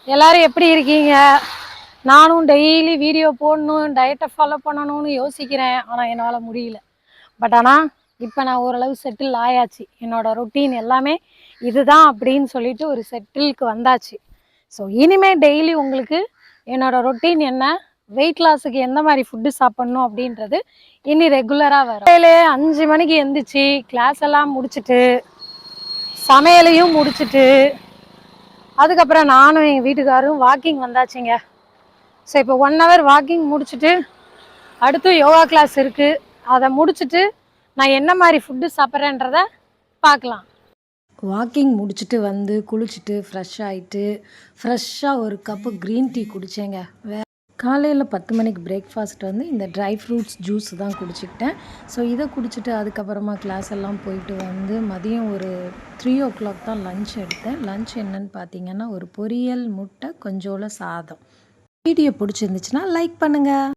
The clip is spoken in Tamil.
எல்லாரும் எப்படி இருக்கீங்க? நானும் டெய்லி வீடியோ போடணும், டயட்டை ஃபாலோ பண்ணணும்னு யோசிக்கிறேன். ஆனால் என்னால் முடியல. ஆனால் இப்போ நான் ஓரளவு செட்டில் ஆயாச்சு. என்னோட ரொட்டீன் எல்லாமே இதுதான் அப்படின்னு சொல்லிட்டு ஒரு செட்டிலுக்கு வந்தாச்சு. ஸோ இனிமேல் டெய்லி உங்களுக்கு என்னோட ரொட்டீன் என்ன, வெயிட் லாஸுக்கு எந்த மாதிரி ஃபுட்டு சாப்பிட்ணும் அப்படின்றது இனி ரெகுலராக வரும். காலையிலே 5 மணிக்கு எழுந்திரிச்சு கிளாஸ் எல்லாம் முடிச்சுட்டு சமையலையும் முடிச்சுட்டு அதுக்கப்புறம் நானும் எங்கள் வீட்டுக்காரும் வாக்கிங் வந்தாச்சுங்க. ஸோ இப்போ 1 ஹவர் வாக்கிங் முடிச்சுட்டு அடுத்து யோகா கிளாஸ் இருக்குது. அதை முடிச்சுட்டு நான் என்ன மாதிரி ஃபுட்டு சாப்பிட்றேன்றத பார்க்கலாம். வாக்கிங் முடிச்சுட்டு வந்து குளிச்சுட்டு ஃப்ரெஷ் ஆகிட்டு ஃப்ரெஷ்ஷாக ஒரு கப்பு க்ரீன் டீ குடித்தேங்க. காலையில் 10 மணிக்கு பிரேக்ஃபாஸ்ட் வந்து இந்த ட்ரை ஃப்ரூட்ஸ் ஜூஸ் தான் குடிச்சிக்கிட்டேன். ஸோ இதை குடிச்சிட்டு அதுக்கப்புறமா கிளாஸ் எல்லாம் போயிட்டு வந்து மதியம் ஒரு 3 o'clock தான் லன்ச் எடுத்தேன். லன்ச் என்னன்னு பார்த்தீங்கன்னா ஒரு பொரியல், முட்டை, கொஞ்சோல சாதம். வீடியோ பிடிச்சிருந்துச்சுன்னா லைக் பண்ணுங்கள்.